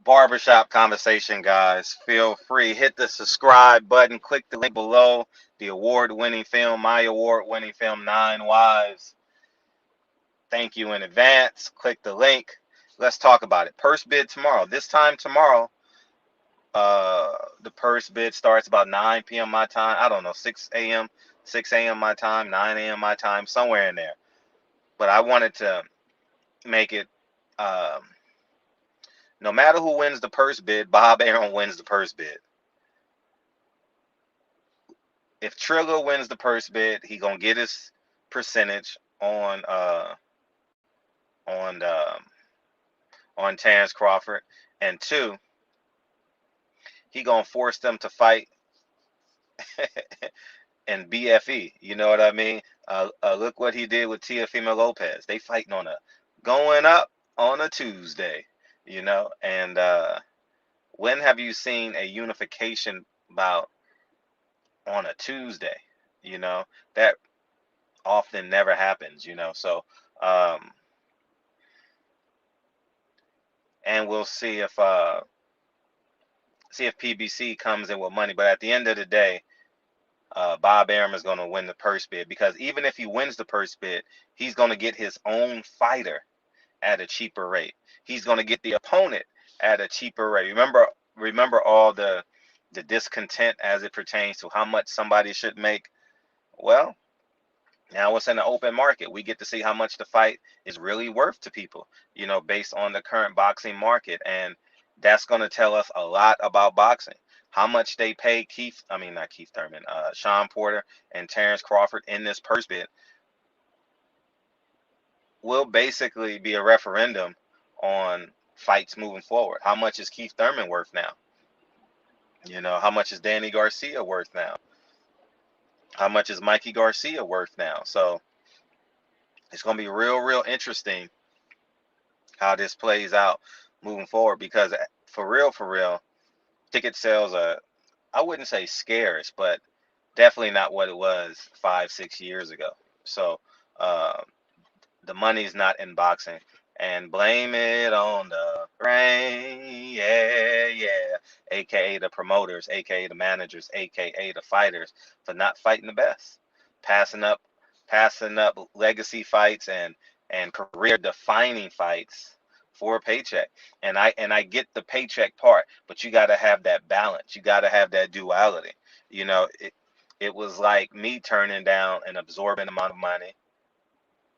barbershop conversation, guys. Feel free, hit the subscribe button, click the link below. The award-winning film, my award-winning film, Nine Wives. Thank you in advance. Click the link. Let's talk about it. Purse bid tomorrow. This time tomorrow, the purse bid starts about 9 p.m. my time. I don't know, 6 a.m., 6 a.m. my time, 9 a.m. my time, somewhere in there. But I wanted to make it, um, no matter who wins the purse bid, Bob Arum wins the purse bid. If Triller wins the purse bid, he gonna get his percentage on on Terrence Crawford, and two, he gonna force them to fight in BFE. You know what I mean? Look what he did with Teofimo Lopez. They fighting on a going up on a Tuesday. And when have you seen a unification bout on a Tuesday? You know that often never happens. So um, and we'll see if PBC comes in with money. But at the end of the day, Bob Arum is going to win the purse bid, because even if he wins the purse bid, he's going to get his own fighter at a cheaper rate. He's going to get the opponent at a cheaper rate. Remember all the discontent as it pertains to how much somebody should make. Well, now it's in the open market. We get to see how much the fight is really worth to people, based on the current boxing market. And that's going to tell us a lot about boxing. How much they pay not Keith Thurman, Sean Porter and Terrence Crawford in this purse bid will basically be a referendum on fights moving forward. How much is Keith Thurman worth now? How much is Danny Garcia worth now? How much is Mikey Garcia worth now? So it's going to be real, real interesting how this plays out moving forward, because for real, ticket sales are, I wouldn't say scarce, but definitely not what it was 5, 6 years ago. So uh, the money's not in boxing. And blame it on the rain, yeah, yeah. AKA the promoters, AKA the managers, AKA the fighters, for not fighting the best, passing up, passing up legacy fights and career defining fights for a paycheck. And I get the paycheck part, but you got to have that balance. You got to have that duality. It was like me turning down an absorbent amount of money,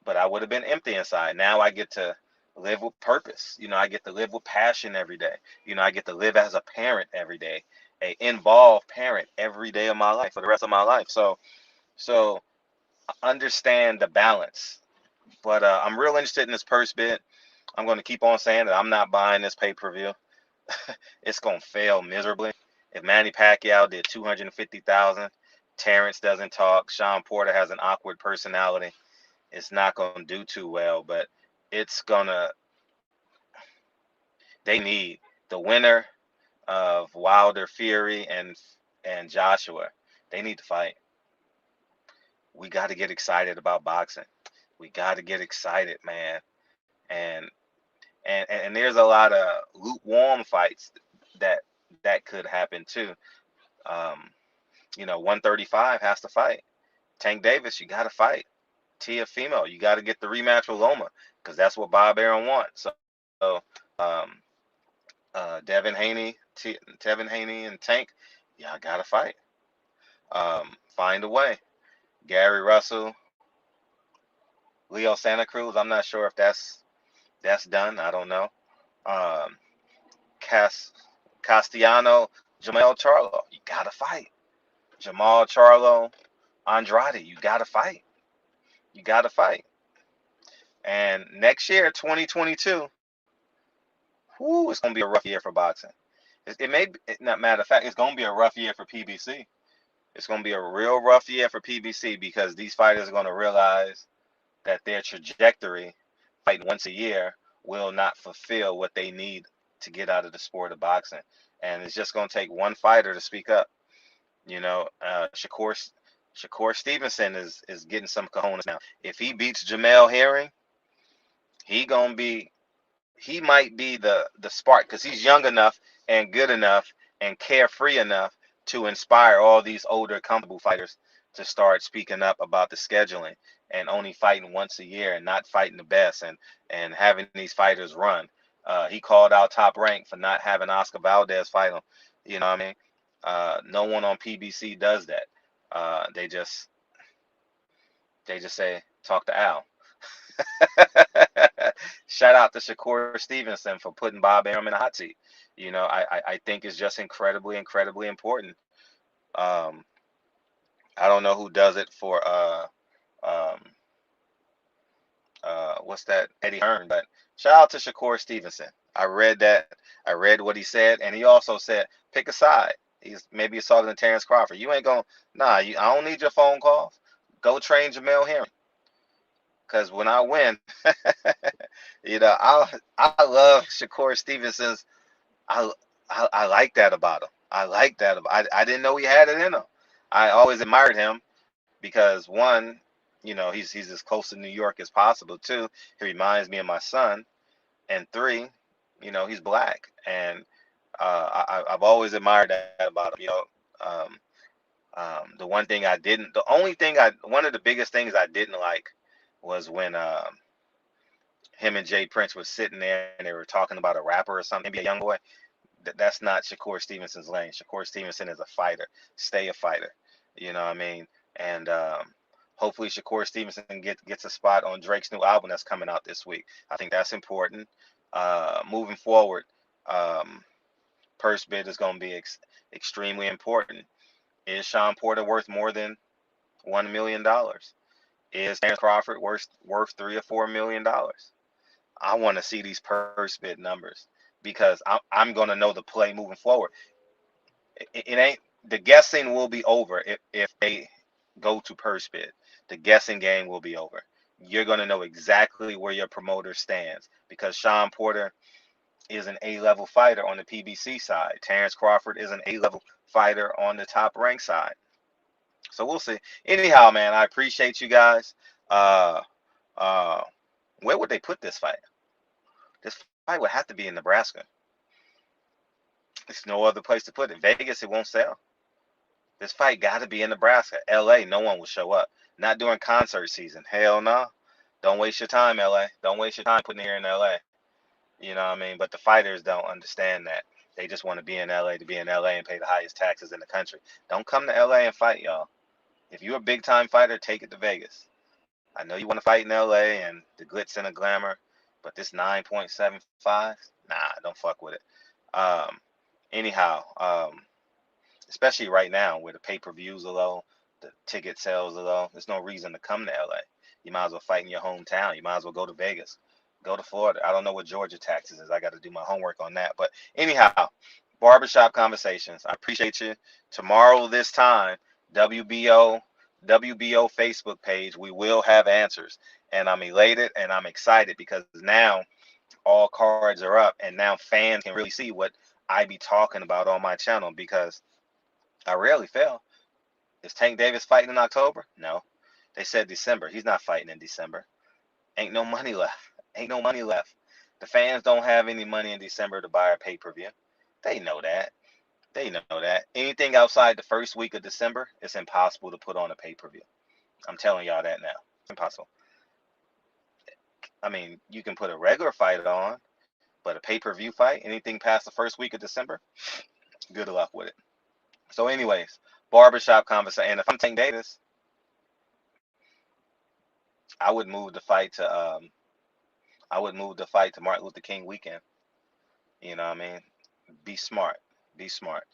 but I would have been empty inside. Now I get to live with purpose. I get to live with passion every day. I get to live as a parent every day, a involved parent every day of my life for the rest of my life. So understand the balance. But I'm real interested in this purse bid. I'm going to keep on saying that I'm not buying this pay-per-view. It's going to fail miserably. If Manny Pacquiao did 250,000, Terrence doesn't talk, Sean Porter has an awkward personality, it's not going to do too well. But it's going to, they need the winner of Wilder Fury and Joshua. They need to fight. We got to get excited about boxing. We got to get excited, man. And and there's a lot of lukewarm fights that could happen too. Um, 135 has to fight. Tank Davis, you got to fight. Teofimo, you got to get the rematch with Loma, because that's what Bob Arum wants. So, um, Devin Haney, and Tank, y'all got to fight. Find a way. Gary Russell, Leo Santa Cruz. I'm not sure if that's done. I don't know. Um, Cas Castellano, Jamal Charlo, you got to fight. Jamal Charlo, Andrade, you got to fight. You got to fight. And next year, 2022, whoo, it's gonna be a rough year for boxing. It may be, not matter of fact, it's gonna be a rough year for PBC. It's gonna be a real rough year for PBC, because these fighters are gonna realize that their trajectory, fighting once a year, will not fulfill what they need to get out of the sport of boxing. And it's just gonna take one fighter to speak up. Shakur Stevenson is getting some cojones now. If he beats Jamel Herring, he gonna be he might be the spark because he's young enough and good enough and carefree enough to inspire all these older, comfortable fighters to start speaking up about the scheduling and only fighting once a year and not fighting the best and having these fighters run. He called out Top Rank for not having Oscar Valdez fight him. You know what I mean? No one on PBC does that. They just say talk to Al. Shout out to Shakur Stevenson for putting Bob Arum in a hot seat. You know, I think it's just incredibly, incredibly important. Um, I don't know who does it for um, what's that, Eddie Hearn, but shout out to Shakur Stevenson. I read that. I read what he said, and he also said pick a side. He's talking to Terrence Crawford. You ain't gonna I don't need your phone calls. Go train Jamel Herring. Because when I win, I love Shakur Stevenson's. I, I like that about him. I like that. I didn't know he had it in him. I always admired him because one, he's as close to New York as possible. Two, he reminds me of my son. And three, he's black. And I've always admired that about him. One of the biggest things I didn't like was when him and Jay Prince was sitting there and they were talking about a rapper or something, maybe a young boy. That's not Shakur Stevenson's lane. Shakur Stevenson is a fighter. Stay a fighter. You know what I mean? And hopefully Shakur Stevenson gets a spot on Drake's new album that's coming out this week. I think that's important. Moving forward, purse bid is going to be extremely important. Is Sean Porter worth more than $1 million? Is Terrence Crawford worth $3 or $4 million? I want to see these purse bid numbers because I'm going to know the play moving forward. It ain't, the guessing will be over if they go to purse bid. The guessing game will be over. You're going to know exactly where your promoter stands because Sean Porter is an A-level fighter on the PBC side. Terrence Crawford is an A-level fighter on the Top Rank side. So we'll see. Anyhow, man, I appreciate you guys. Uh, uh, where would they put this fight? This fight would have to be in Nebraska. There's no other place to put it. Vegas, it won't sell. This fight got to be in Nebraska. LA, no one will show up. Not during concert season. Hell no. Don't waste your time, LA. Don't waste your time putting it here in LA. You know what I mean? But the fighters don't understand that. They just want to be in LA to be in LA and pay the highest taxes in the country. Don't come to LA and fight, y'all. If you're a big time fighter, take it to Vegas. I know you want to fight in LA and the glitz and the glamour, but this 9.75, nah, don't fuck with it. Um, anyhow, especially right now where the pay-per-views are low, the ticket sales are low, there's no reason to come to LA. You might as well fight in your hometown. You might as well go to Vegas, go to Florida. I don't know what Georgia taxes is. I got to do my homework on that. But anyhow, barbershop conversations. I appreciate you. Tomorrow this time, WBO Facebook page, we will have answers. And I'm elated and I'm excited because now all cards are up and now fans can really see what I be talking about on my channel because I rarely fail. Is Tank Davis fighting in October? No. They said December. He's not fighting in December. Ain't no money left. Ain't no money left. The fans don't have any money in December to buy a pay-per-view. They know that. They know that. Anything outside the first week of December, it's impossible to put on a pay-per-view. I'm telling y'all that now. It's impossible. I mean, you can put a regular fight on, but a pay-per-view fight, anything past the first week of December, good luck with it. So anyways, barbershop conversation. And if I'm Tank Davis, I would move the fight to Martin Luther King weekend. You know what I mean? Be smart. Be smart.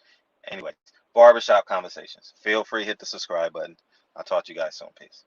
Anyway, barbershop conversations. Feel free to hit the subscribe button. I'll talk to you guys soon. Peace.